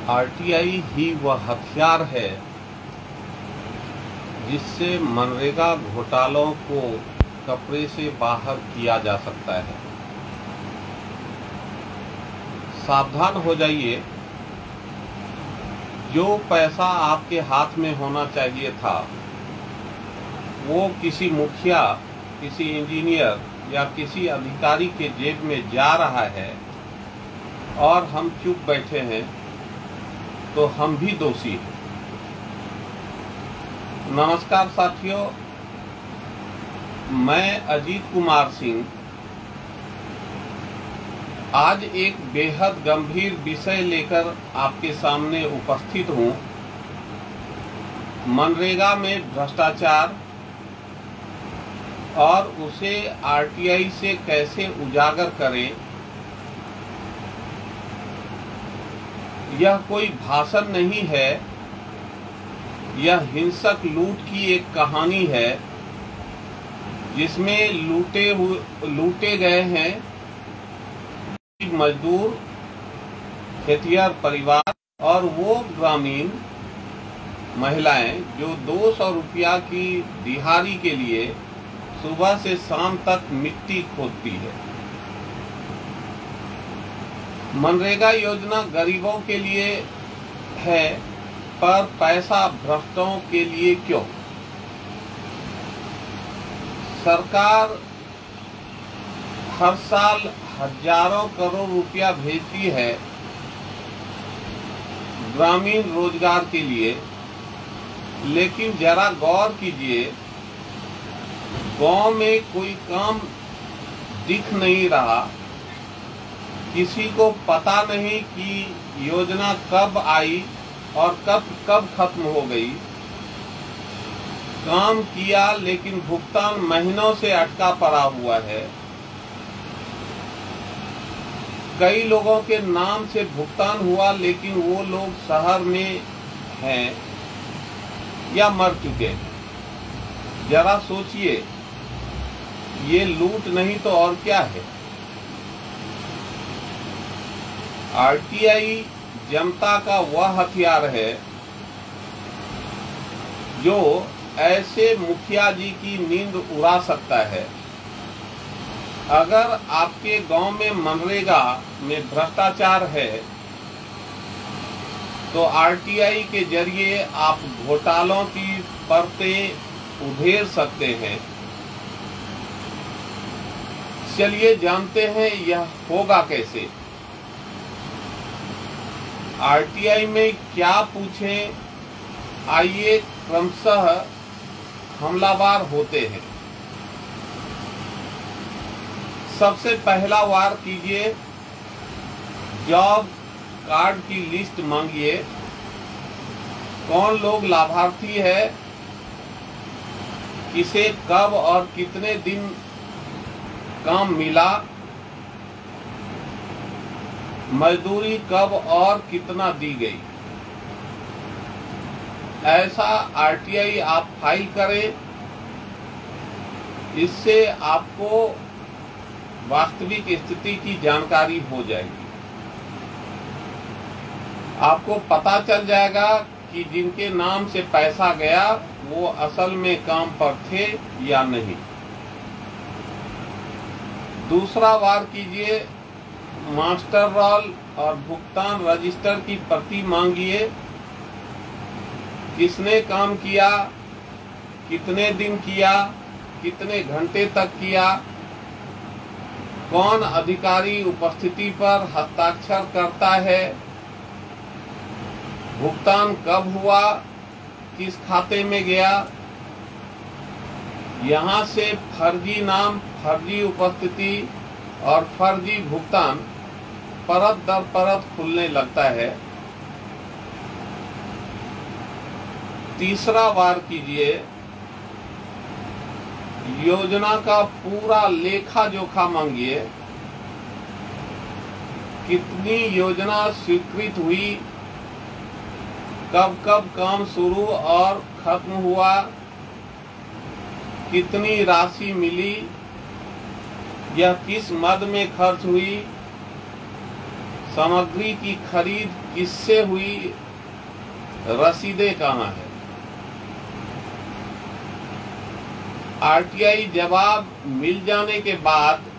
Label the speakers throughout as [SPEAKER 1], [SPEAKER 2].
[SPEAKER 1] RTI ही वह हथियार है जिससे मनरेगा घोटालों को कपड़े से बाहर किया जा सकता है। सावधान हो जाइए, जो पैसा आपके हाथ में होना चाहिए था वो किसी मुखिया, किसी इंजीनियर या किसी अधिकारी के जेब में जा रहा है और हम चुप बैठे हैं तो हम भी दोषी हैं। नमस्कार साथियों, मैं अजीत कुमार सिंह आज एक बेहद गंभीर विषय लेकर आपके सामने उपस्थित हूं। मनरेगा में भ्रष्टाचार और उसे आरटीआई से कैसे उजागर करें। यह कोई भाषण नहीं है, यह हिंसक लूट की एक कहानी है जिसमें लूटे गए हैं मजदूर, खेतिहर परिवार और वो ग्रामीण महिलाएं जो 200 रुपया की दिहाड़ी के लिए सुबह से शाम तक मिट्टी खोदती है। मनरेगा योजना गरीबों के लिए है, पर पैसा भ्रष्टों के लिए क्यों? सरकार हर साल हजारों करोड़ रुपया भेजती है ग्रामीण रोजगार के लिए, लेकिन जरा गौर कीजिए, गांव में कोई काम दिख नहीं रहा। किसी को पता नहीं कि योजना कब आई और कब खत्म हो गई। काम किया लेकिन भुगतान महीनों से अटका पड़ा हुआ है। कई लोगों के नाम से भुगतान हुआ लेकिन वो लोग शहर में हैं या मर चुके। जरा सोचिए, ये लूट नहीं तो और क्या है? आरटीआई जनता का वह हथियार है जो ऐसे मुखिया जी की नींद उड़ा सकता है। अगर आपके गांव में मनरेगा में भ्रष्टाचार है तो आरटीआई के जरिए आप घोटालों की परतें उधेड़ सकते हैं। चलिए जानते हैं यह होगा कैसे। आरटीआई में क्या पूछें, आइए क्रमशः हमलावर होते हैं। सबसे पहला वार कीजिए, जॉब कार्ड की लिस्ट मांगिए। कौन लोग लाभार्थी है, किसे कब और कितने दिन काम मिला, मजदूरी कब और कितना दी गई। ऐसा आरटीआई आप फाइल करें। इससे आपको वास्तविक स्थिति की जानकारी हो जाएगी। आपको पता चल जाएगा कि जिनके नाम से पैसा गया वो असल में काम पर थे या नहीं। दूसरा वार कीजिए, मास्टर रोल और भुगतान रजिस्टर की प्रति मांगिए। किसने काम किया, कितने दिन किया, कितने घंटे तक किया, कौन अधिकारी उपस्थिति पर हस्ताक्षर करता है, भुगतान कब हुआ, किस खाते में गया। यहाँ से फर्जी नाम, फर्जी उपस्थिति और फर्जी भुगतान परत दर परत खुलने लगता है। तीसरा वार कीजिए, योजना का पूरा लेखा जोखा मांगिए। कितनी योजना स्वीकृत हुई, कब कब काम शुरू और खत्म हुआ, कितनी राशि मिली, यह किस मद में खर्च हुई, सामग्री की खरीद किससे हुई, रसीदें कहाँ है। आरटीआई जवाब मिल जाने के बाद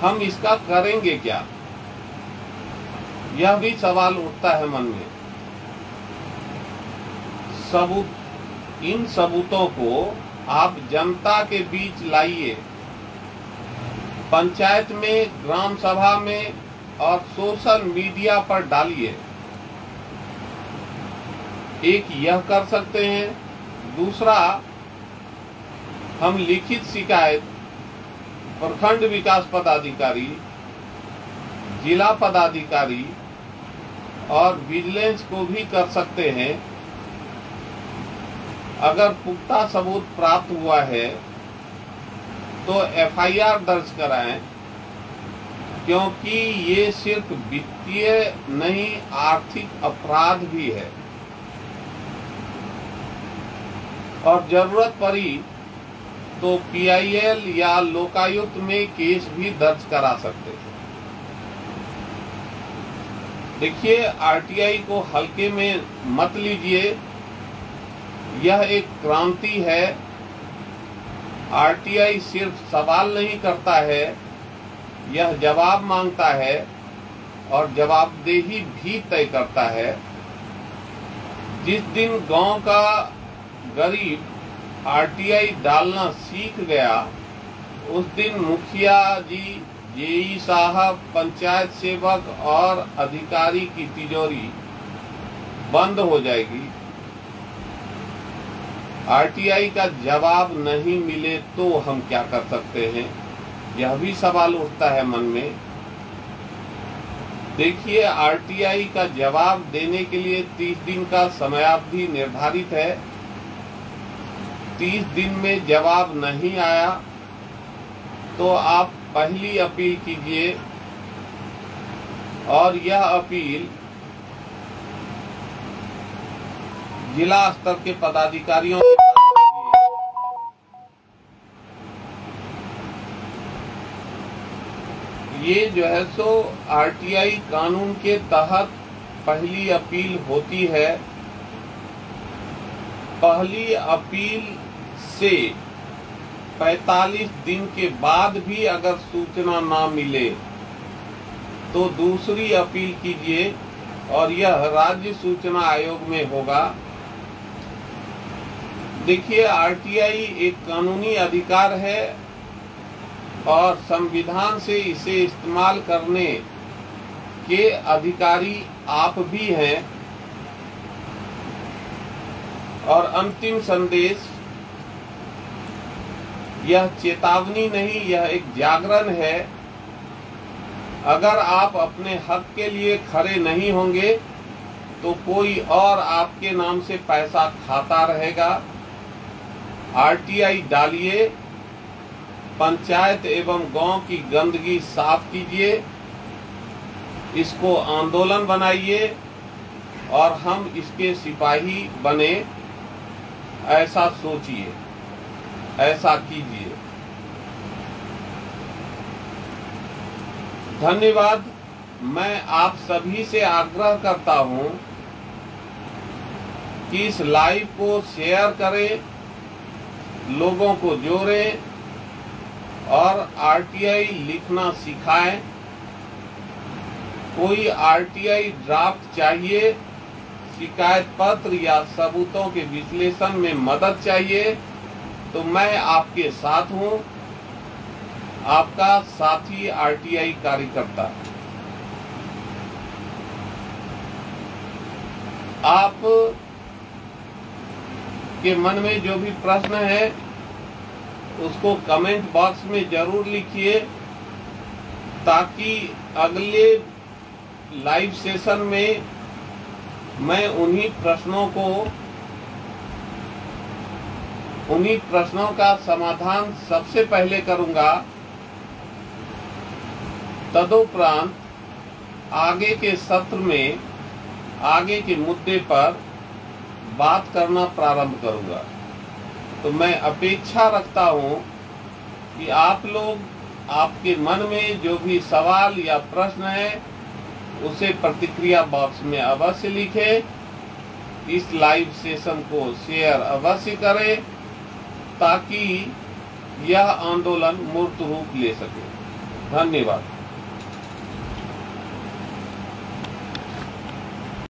[SPEAKER 1] हम इसका करेंगे क्या, यह भी सवाल उठता है मन में। इन सबूतों को आप जनता के बीच लाइए, पंचायत में, ग्राम सभा में और सोशल मीडिया पर डालिए। एक यह कर सकते हैं। दूसरा, हम लिखित शिकायत प्रखंड विकास पदाधिकारी, जिला पदाधिकारी और विजिलेंस को भी कर सकते हैं। अगर पुख्ता सबूत प्राप्त हुआ है तो एफआईआर दर्ज कराएं, क्योंकि ये सिर्फ वित्तीय नहीं, आर्थिक अपराध भी है। और जरूरत पड़ी तो पीआईएल या लोकायुक्त में केस भी दर्ज करा सकते हैं। देखिए, आरटीआई को हल्के में मत लीजिए, यह एक क्रांति है। आरटीआई सिर्फ सवाल नहीं करता है, यह जवाब मांगता है और जवाबदेही भी तय करता है। जिस दिन गांव का गरीब आरटीआई डालना सीख गया, उस दिन मुखिया जी, जेई साहब, पंचायत सेवक और अधिकारी की तिजोरी बंद हो जाएगी। आरटीआई का जवाब नहीं मिले तो हम क्या कर सकते हैं, यह भी सवाल उठता है मन में। देखिए, आरटीआई का जवाब देने के लिए 30 दिन का समयावधि निर्धारित है। 30 दिन में जवाब नहीं आया तो आप पहली अपील कीजिए और यह अपील जिला स्तर के पदाधिकारियों के पास कीजिए। ये जो है सो आरटीआई कानून के तहत पहली अपील होती है। पहली अपील से 45 दिन के बाद भी अगर सूचना ना मिले तो दूसरी अपील कीजिए और यह राज्य सूचना आयोग में होगा। देखिए, आरटीआई एक कानूनी अधिकार है और संविधान से इसे इस्तेमाल करने के अधिकारी आप भी हैं। और अंतिम संदेश, यह चेतावनी नहीं, यह एक जागरण है। अगर आप अपने हक के लिए खड़े नहीं होंगे तो कोई और आपके नाम से पैसा खाता रहेगा। आरटीआई डालिए, पंचायत एवं गांव की गंदगी साफ कीजिए, इसको आंदोलन बनाइए और हम इसके सिपाही बने। ऐसा सोचिए, ऐसा कीजिए। धन्यवाद। मैं आप सभी से आग्रह करता हूं कि इस लाइव को शेयर करें, लोगों को जोड़ें और आरटीआई लिखना सिखाएं। कोई आरटीआई ड्राफ्ट चाहिए, शिकायत पत्र या सबूतों के विश्लेषण में मदद चाहिए तो मैं आपके साथ हूं, आपका साथी आरटीआई कार्यकर्ता। आप के मन में जो भी प्रश्न है उसको कमेंट बॉक्स में जरूर लिखिए, ताकि अगले लाइव सेशन में मैं उन्हीं प्रश्नों का समाधान सबसे पहले करूंगा। तदुपरांत आगे के सत्र में आगे के मुद्दे पर बात करना प्रारंभ करूंगा। तो मैं अपेक्षा रखता हूं कि आप लोग आपके मन में जो भी सवाल या प्रश्न है उसे प्रतिक्रिया बॉक्स में अवश्य लिखें। इस लाइव सेशन को शेयर अवश्य करें ताकि यह आंदोलन मूर्त रूप ले सके। धन्यवाद।